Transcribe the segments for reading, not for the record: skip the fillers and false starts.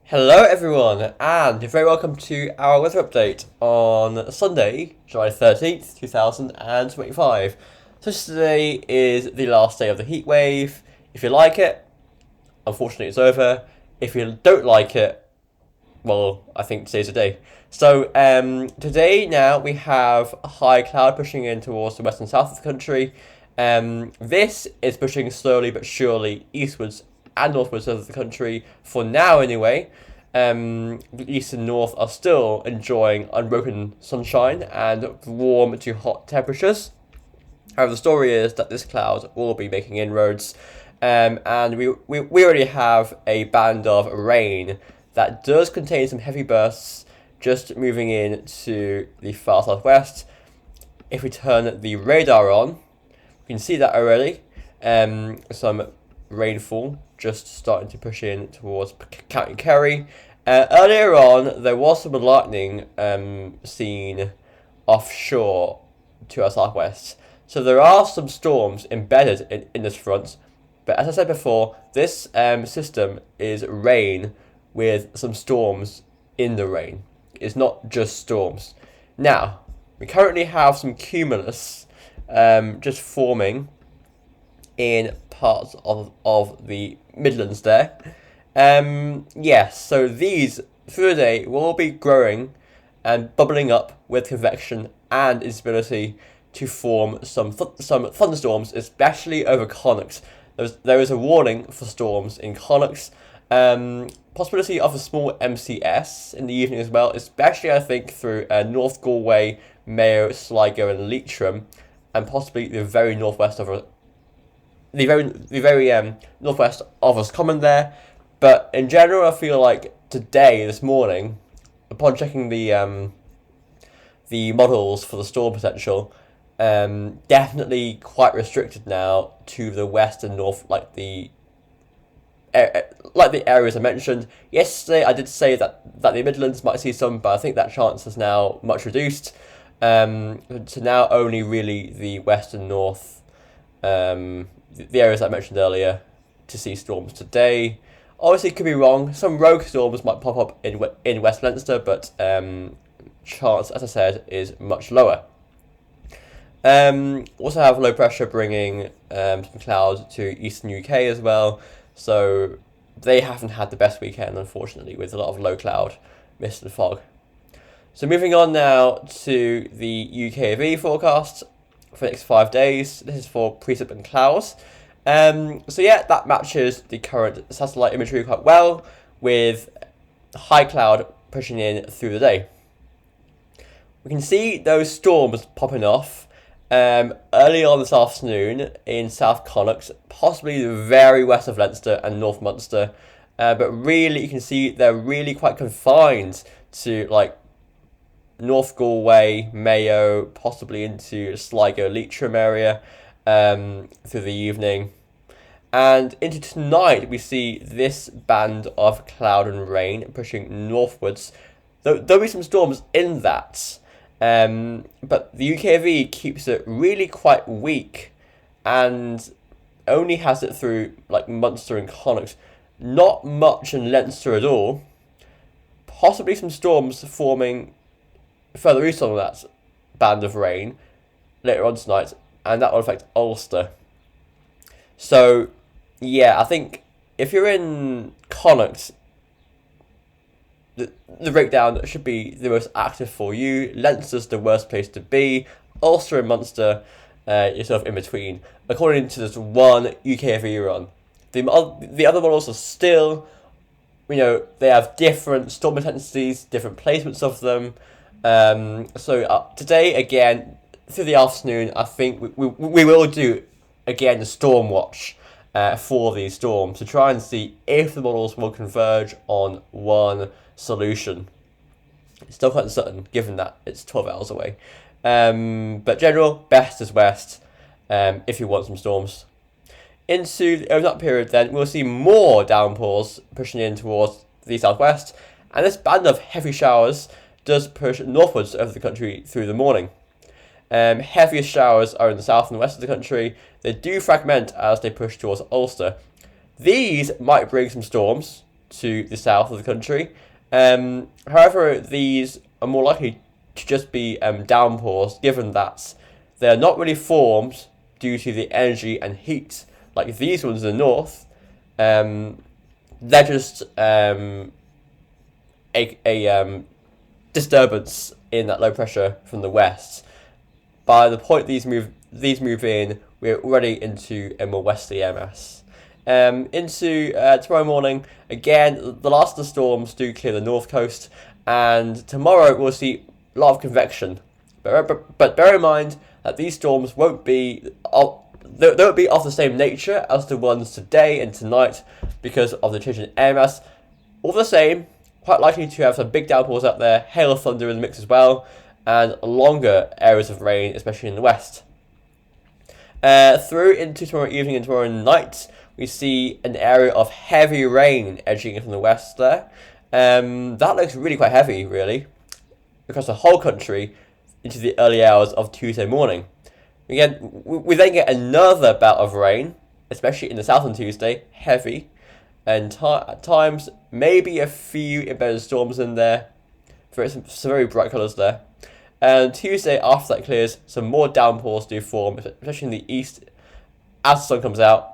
Hello everyone, and you're very welcome to our weather update on Sunday, July 13th, 2025. So today is the last day of the heat wave. If you like it, unfortunately it's over. If you don't like it, well, I think today's the day. So today now we have a high cloud pushing in towards the west and south of the country. This is pushing slowly but surely eastwards and northwards of the country for now anyway. The east and north are still enjoying unbroken sunshine and warm to hot temperatures. However, the story is that this cloud will be making inroads, and we already have a band of rain that does contain some heavy bursts just moving in to the far southwest. If we turn the radar on, we can see that already. Some rainfall just starting to push in towards County Kerry. Earlier on, there was some lightning seen offshore to our southwest. So there are some storms embedded in this front. But as I said before, this system is rain with some storms in the rain. It's not just storms. Now, we currently have some cumulus just forming in parts of the Midlands there. Yes, so these through the day will be growing and bubbling up with convection and instability to form some thunderstorms, especially over Connacht. There is a warning for storms in Connacht. Possibility of a small MCS in the evening as well, especially I think through North Galway, Mayo, Sligo, and Leitrim, and possibly the very northwest of northwest of Roscommon there. But in general, I feel like this morning, upon checking the models for the storm potential, definitely quite restricted now to the west and north, like the areas I mentioned. Yesterday, I did say that the Midlands might see some, but I think that chance is now much reduced. So now only really the west and north, the areas I mentioned earlier, to see storms today. Obviously, could be wrong. Some rogue storms might pop up in West Leinster, but chance, as I said, is much lower. Also have low pressure bringing some clouds to eastern UK as well. So they haven't had the best weekend, unfortunately, with a lot of low cloud, mist and fog. So moving on now to the UKV forecast for the next 5 days. This is for precip and clouds. So yeah, that matches the current satellite imagery quite well, with high cloud pushing in through the day. We can see those storms popping off early on this afternoon in South Connacht, possibly the very west of Leinster and North Munster. But really, you can see they're really quite confined to like North Galway, Mayo, possibly into Sligo, Leitrim area through the evening. And into tonight, we see this band of cloud and rain pushing northwards. There'll be some storms in that. But the UKV keeps it really quite weak and only has it through like Munster and Connacht. Not much in Leinster at all. Possibly some storms forming further east on that band of rain later on tonight, and that will affect Ulster. So, yeah, I think if you're in Connacht, the breakdown should be the most active for you. Leinster's the worst place to be. Ulster and Munster, you're sort of in between, according to this one UKV run. The other models are still, they have different storm intensities, different placements of them. So today, again, through the afternoon, I think we will do, again, the storm watch for these storms to try and see if the models will converge on one solution. It's still quite uncertain, given that it's 12 hours away. But general, best is west, if you want some storms. Into the overnight period, then, we'll see more downpours pushing in towards the southwest, and this band of heavy showers does push northwards over the country through the morning. Heaviest showers are in the south and west of the country. They do fragment as they push towards Ulster. These might bring some storms, to the south of the country. However, these are more likely to just be downpours, given that they are not really formed due to the energy and heat like these ones in the north. They're just a disturbance in that low pressure from the west. By the point these move in, we're already into a more westerly MS. Into tomorrow morning, again, the last of the storms do clear the north coast, and tomorrow we'll see a lot of convection. But bear in mind that these storms won't be of the same nature as the ones today and tonight because of the change in air mass. All the same, quite likely to have some big downpours out there, hail and thunder in the mix as well, and longer areas of rain, especially in the west. Through into tomorrow evening and tomorrow night, we see an area of heavy rain edging in from the west there. That looks really quite heavy, really, across the whole country into the early hours of Tuesday morning. Again, we then get another bout of rain, especially in the south on Tuesday, heavy, and at times maybe a few embedded storms in there. Some very bright colours there. And Tuesday, after that clears, some more downpours do form, especially in the east, as the sun comes out.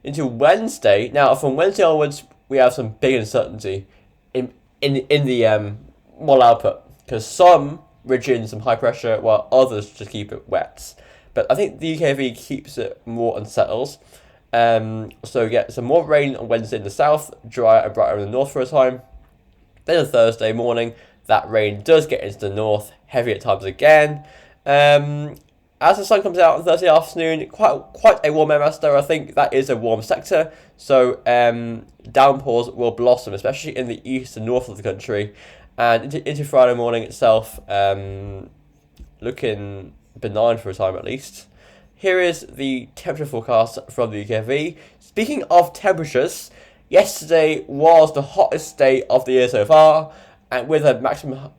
Into Wednesday, now from Wednesday onwards, we have some big uncertainty in the model output, because some ridge in some high pressure, while others just keep it wet. But I think the UKV keeps it more unsettled. So we get some more rain on Wednesday in the south, drier and brighter in the north for a time. Then on Thursday morning, that rain does get into the north, heavy at times again. As the sun comes out on Thursday afternoon, quite a warm MS there. I think that is a warm sector, so downpours will blossom, especially in the east and north of the country. And into Friday morning itself, looking benign for a time at least. Here is the temperature forecast from the UKV. Speaking of temperatures, yesterday was the hottest day of the year so far, and with a maximum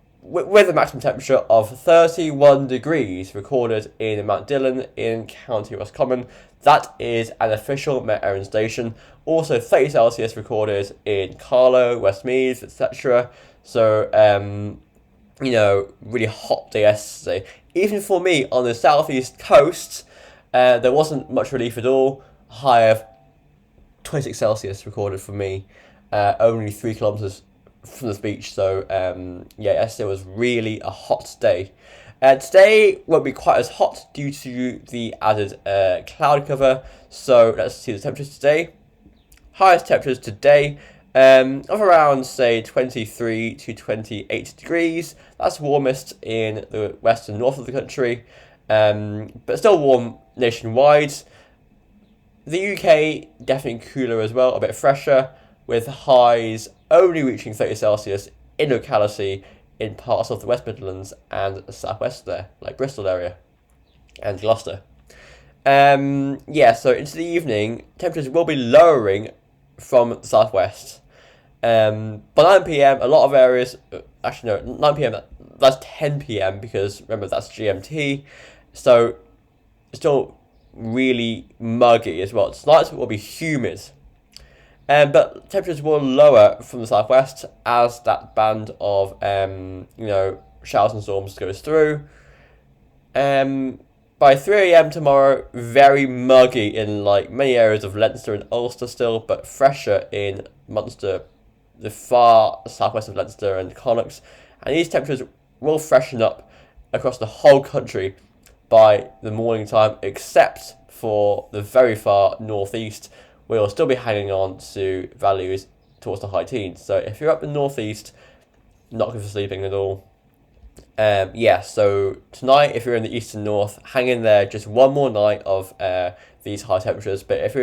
temperature of 31 degrees recorded in Mount Dillon in County Roscommon. That is an official Met Éireann station. Also 30 Celsius recorded in Carlow, Westmeath, etc. So, really hot day yesterday. Even for me on the southeast coast, there wasn't much relief at all. High of 26 Celsius recorded for me, only 3 kilometres from the beach. So yesterday was really a hot day. Today won't be quite as hot due to the added cloud cover. So let's see the temperatures today. Highest temperatures today of around say 23 to 28 degrees. That's warmest in the west and north of the country, but still warm nationwide. The UK definitely cooler as well, a bit fresher, with highs only reaching 30 Celsius in locality in parts of the West Midlands and southwest there, like Bristol area and Gloucester. So into the evening, temperatures will be lowering from the southwest. By 9 p.m, a lot of areas, 9 p.m, that's 10 p.m, because remember that's GMT, so it's still really muggy as well. Tonight will be humid. But temperatures will lower from the southwest as that band of showers and storms goes through. By 3 a.m. tomorrow, very muggy in many areas of Leinster and Ulster still, but fresher in Munster, the far southwest of Leinster and Connacht. And these temperatures will freshen up across the whole country by the morning time, except for the very far northeast, we'll still be hanging on to values towards the high teens. So if you're up in the northeast, not good for sleeping at all. So tonight, if you're in the east and north, hang in there. Just one more night of these high temperatures. But if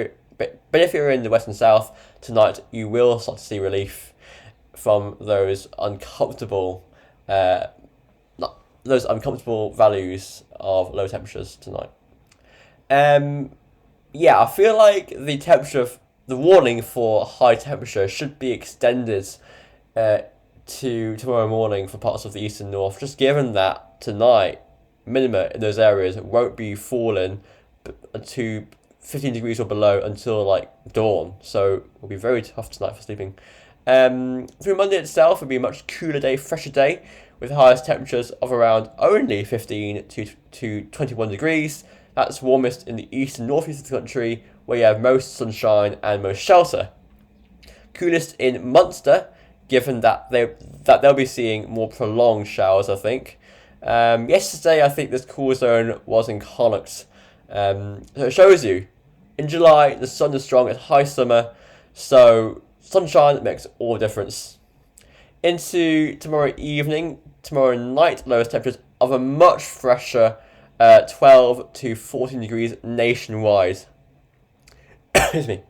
you're in the west and south tonight, you will start to see relief from those uncomfortable values of low temperatures tonight. I feel like the warning for high temperature should be extended to tomorrow morning for parts of the east and north, just given that tonight, minima in those areas won't be falling to 15 degrees or below until dawn, so it'll be very tough tonight for sleeping. Through Monday itself, it'll be a much cooler day, fresher day, with highest temperatures of around only 15 to 21 degrees. That's warmest in the east and northeast of the country, where you have most sunshine and most shelter. Coolest in Munster, given that they'll be seeing more prolonged showers, I think. Yesterday, I think this cool zone was in Connacht. So it shows you, in July, the sun is strong, it's high summer, so sunshine makes all the difference. Into tomorrow evening, tomorrow night, lowest temperatures of a much fresher 12 to 14 degrees nationwide. Excuse me.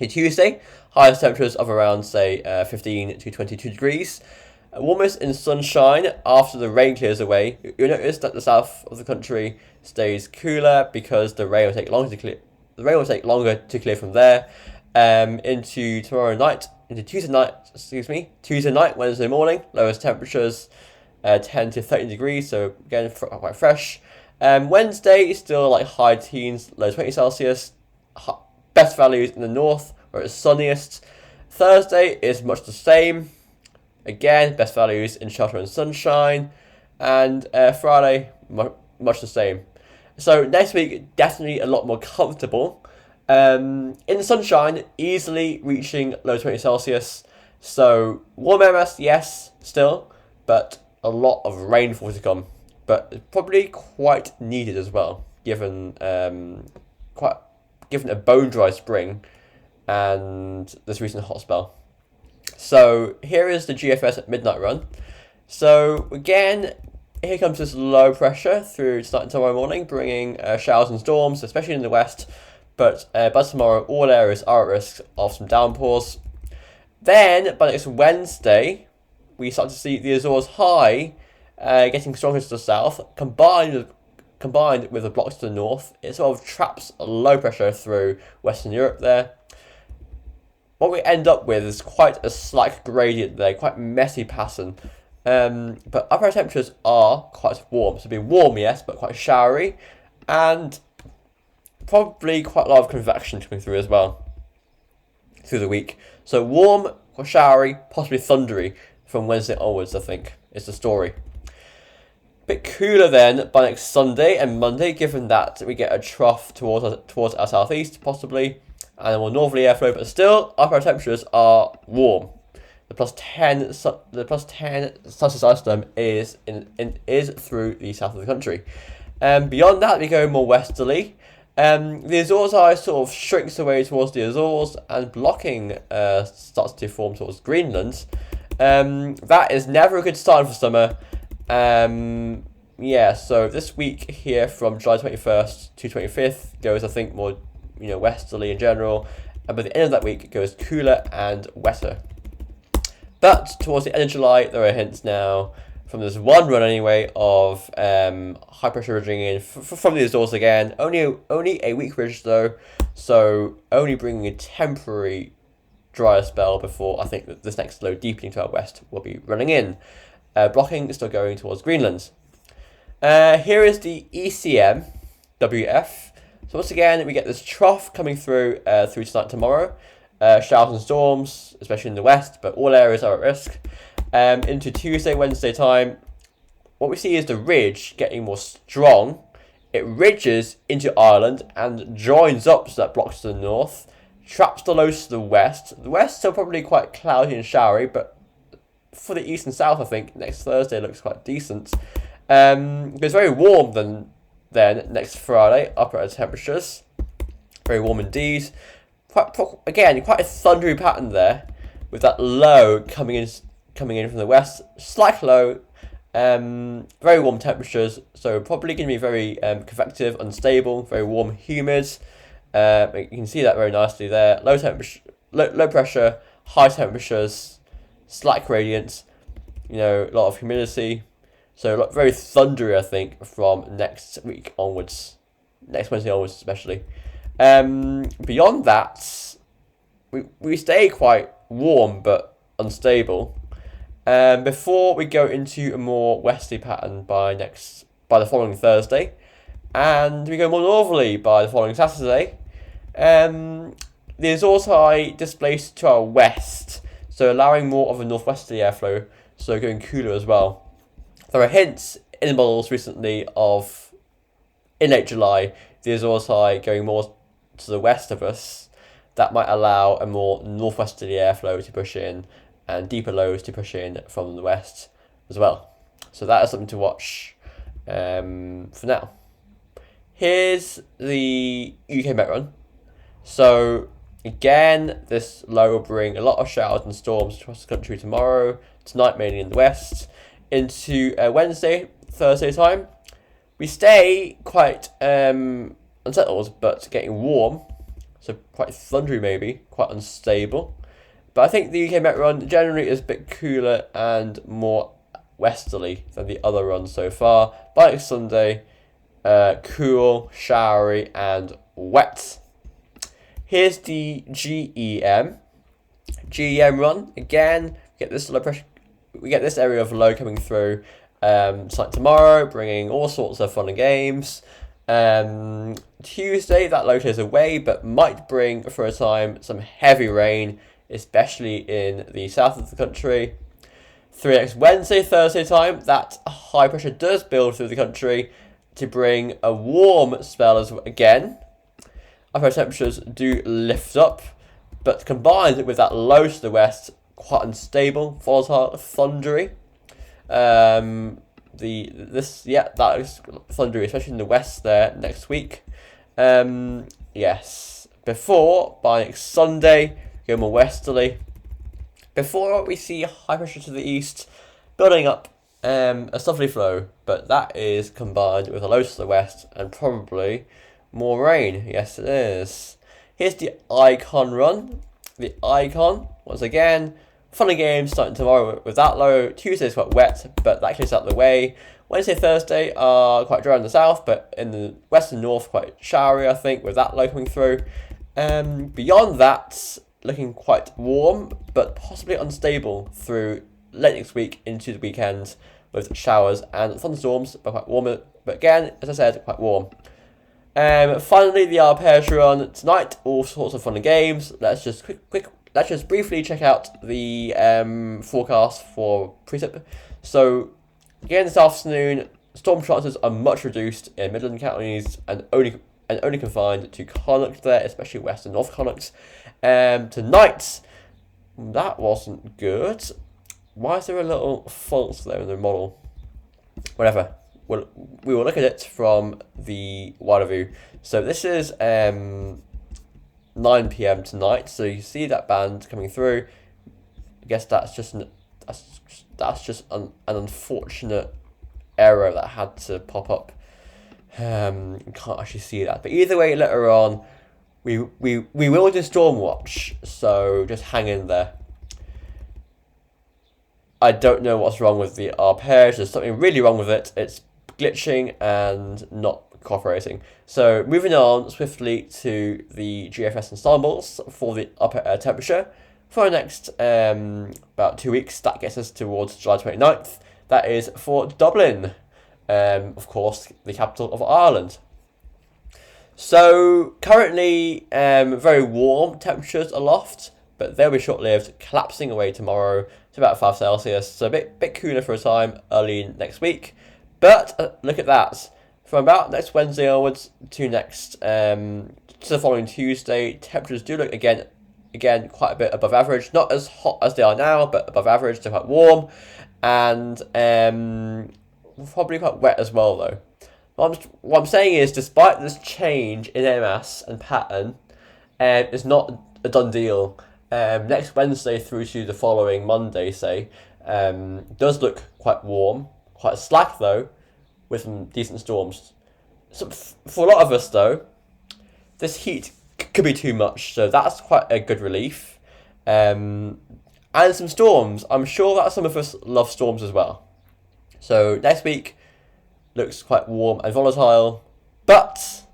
Tuesday, highest temperatures of around, say, 15 to 22 degrees. Warmest in sunshine after the rain clears away. You'll notice that the south of the country stays cooler because the rain will take longer to clear. The rain will take longer to clear from there. Into tomorrow night, into Tuesday night, Wednesday morning, lowest temperatures 10 to 13 degrees, so again quite fresh. Wednesday still like high teens, low 20 Celsius. Best values in the north where it's sunniest. Thursday is much the same. Again, best values in shelter and sunshine. And Friday, much the same. So next week, definitely a lot more comfortable. In the sunshine, easily reaching low 20 Celsius. So warm MS, yes, still, but a lot of rainfall to come. But probably quite needed as well, given a bone dry spring and this recent hot spell. So here is the GFS at midnight run. So again, here comes this low pressure through tonight and tomorrow morning, bringing showers and storms, especially in the west. But by tomorrow, all areas are at risk of some downpours. Then by next Wednesday, we start to see the Azores high getting stronger to the south, combined with the blocks to the north. It sort of traps a low pressure through Western Europe there. What we end up with is quite a slight gradient there, quite messy pattern. But upper temperatures are quite warm. So it'll be warm, yes, but quite showery. And probably quite a lot of convection coming through as well through the week. So warm, quite showery, possibly thundery from Wednesday onwards, I think, is the story. Bit cooler then by next Sunday and Monday, given that we get a trough towards our southeast, possibly, and a more northerly airflow, but still, upper temperatures are warm. The plus 10 Celsius isotherm is through the south of the country. Beyond that, we go more westerly. The Azores eye sort of shrinks away towards the Azores, and blocking starts to form towards Greenland. That is never a good start for summer. So this week here from July 21st to 25th goes, I think, more westerly in general, and by the end of that week it goes cooler and wetter. But towards the end of July, there are hints now from this one run anyway of high pressure ridging in from the Azores again. Only a weak ridge though, so only bringing a temporary drier spell before I think that this next low deepening to our west will be running in. Blocking is still going towards Greenland. Here is the ECM WF. So once again, we get this trough coming through tonight and tomorrow. Showers and storms, especially in the west, but all areas are at risk. Into Tuesday, Wednesday time, what we see is the ridge getting more strong. It ridges into Ireland and joins up to that blocks to the north, traps the lows to the west. The west still probably quite cloudy and showery, but for the east and south, I think next Thursday looks quite decent. It's very warm then next Friday, upper temperatures, very warm indeed. Quite a thundery pattern there, with that low coming in from the west, slight low, very warm temperatures, so probably going to be very convective, unstable, very warm, humid. You can see that very nicely there. Low temperature, low pressure, high temperatures, slight gradients, a lot of humidity. So very thundery, I think, from next week onwards, next Wednesday onwards especially. Beyond that, we stay quite warm but unstable. Before we go into a more westerly pattern by the following Thursday, and we go more northerly by the following Saturday. The Azores high displaced to our west, so allowing more of a northwesterly airflow, so going cooler as well. There are hints in the models recently of, in late July, the Azores High going more to the west of us. That might allow a more northwesterly airflow to push in and deeper lows to push in from the west as well. So that is something to watch for now. Here's the UK Met Run. So again, this low will bring a lot of showers and storms across the country tomorrow, tonight mainly in the west, into Wednesday, Thursday time. We stay quite unsettled, but getting warm, so quite thundery maybe, quite unstable. But I think the UK Met Run generally is a bit cooler and more westerly than the other runs so far. By next Sunday, cool, showery, and wet. Here's the GEM run. Again, we get this low pressure. We get this area of low coming through tonight, tomorrow, bringing all sorts of fun and games. Tuesday, that low clears away, but might bring for a time some heavy rain, especially in the south of the country. 3x Wednesday, Thursday time, that high pressure does build through the country to bring a warm spell as again. Upper temperatures do lift up, but combined with that low to the west, quite unstable, volatile, thundery. That is thundery, especially in the west there next week. Yes. Before, by next Sunday, go more westerly. Before we see high pressure to the east, building up a southerly flow, but that is combined with a low to the west and probably more rain. Yes, it is. Here's the Icon run. The Icon, once again, fun and games starting tomorrow with that low. Tuesday's quite wet, but that clears out the way. Wednesday, Thursday are quite dry in the south, but in the west and north quite showery, I think, with that low coming through. Beyond that, looking quite warm, but possibly unstable through late next week into the weekend with showers and thunderstorms, but quite warm. But again, as I said, quite warm. Finally, the arpege run tonight. All sorts of fun and games. Let's just briefly check out the forecast for precip. So again, this afternoon, storm chances are much reduced in Midland counties and only confined to Connacht there, especially west and north Connacht. Tonight, that wasn't good. Why is there a little fault there in the model? Whatever. We will look at it from the wider view. So this is 9 PM tonight. So you see that band coming through. I guess that's just an unfortunate error that had to pop up. You can't actually see that, but either way, later on, we will do storm watch. So just hang in there. I don't know what's wrong with the arpege. There's something really wrong with it. It's glitching and not cooperating. So moving on swiftly to the GFS ensembles for the upper air temperature. For the next about 2 weeks, that gets us towards July 29th. That is for Dublin, of course, the capital of Ireland. So currently very warm temperatures aloft, but they'll be short-lived, collapsing away tomorrow to about 5 Celsius. So a bit cooler for a time early next week. But look at that. From about next Wednesday onwards to the following Tuesday, temperatures do look again quite a bit above average. Not as hot as they are now, but above average. They're quite warm and probably quite wet as well, though. What I'm saying is, despite this change in air mass and pattern, it's not a done deal. Next Wednesday through to the following Monday, say, does look quite warm, quite slack though, with some decent storms. So for a lot of us though, this heat could be too much, so that's quite a good relief. And some storms. I'm sure that some of us love storms as well. So next week looks quite warm and volatile, but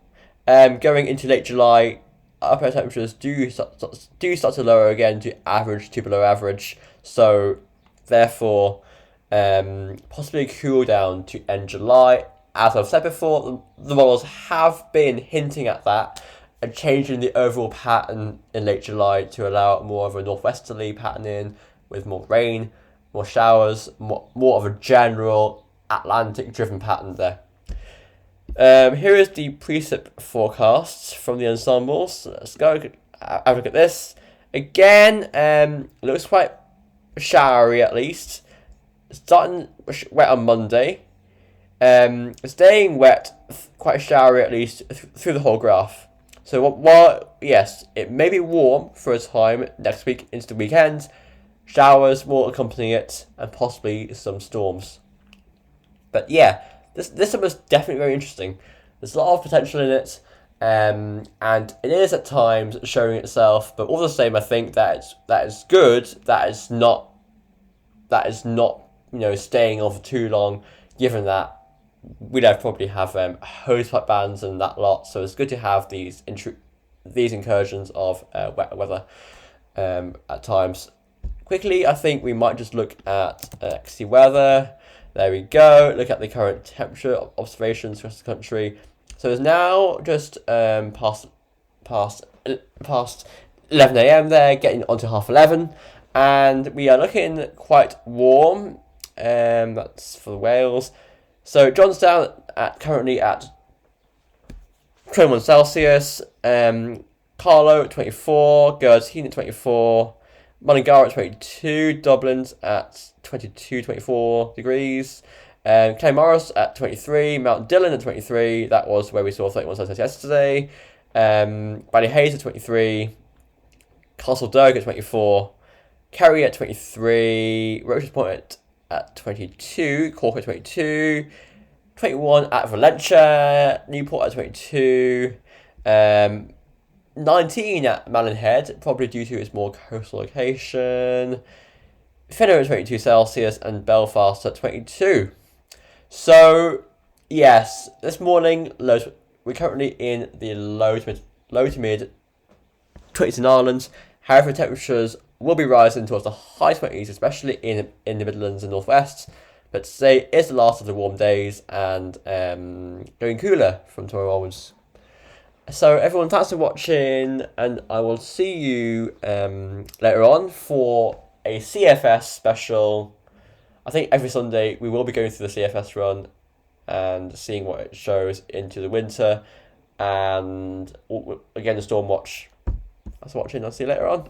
going into late July, upper temperatures do start to lower again to average to below average. So therefore, possibly a cool down to end July. As I've said before, the models have been hinting at that and changing the overall pattern in late July to allow more of a northwesterly pattern in, with more rain, more showers, more of a general Atlantic-driven pattern there. Here is the precip forecasts from the ensembles. Let's go have a look at this. Again, it looks quite showery at least. Starting wet on Monday. Staying wet, quite showery at least through the whole graph. So while yes, it may be warm for a time next week into the weekend, showers will accompany it and possibly some storms. But yeah, this one was definitely very interesting. There's a lot of potential in it, and it is at times showing itself. But all the same, I think that is good. That is not staying on for too long. Given that we'd probably have hosepipe bans and that lot, so it's good to have these incursions of wet weather at times. Quickly, I think we might just look at XC weather. There we go. Look at the current temperature observations across the country. So it's now just past 11 a.m. there, getting onto 11:30, and we are looking quite warm. That's for Wales. So Johnstown currently at 21 Celsius. Carlo at 24. Gertine at 24. Mullingar at 22, Dublin's at 24 degrees, Claremorris at 23, Mount Dillon at 23, that was where we saw 31 Celsius yesterday, Ballyhaise at 23, Castledogue at 24, Kerry at 23, Roche's Point at 22, Cork at 22, 21 at Valencia, Newport at 22, 19 at Malin Head, probably due to its more coastal location. Finney at 22 Celsius and Belfast at 22. So, yes, this morning, we're currently in the low to mid 20s in Ireland. However, temperatures will be rising towards the high 20s, especially in the Midlands and Northwest. But today is the last of the warm days and going cooler from tomorrow onwards. So everyone, thanks for watching, and I will see you later on for a CFS special. I think every Sunday we will be going through the CFS run and seeing what it shows into the winter, and again the Storm Watch. Thanks for watching. I'll see you later on.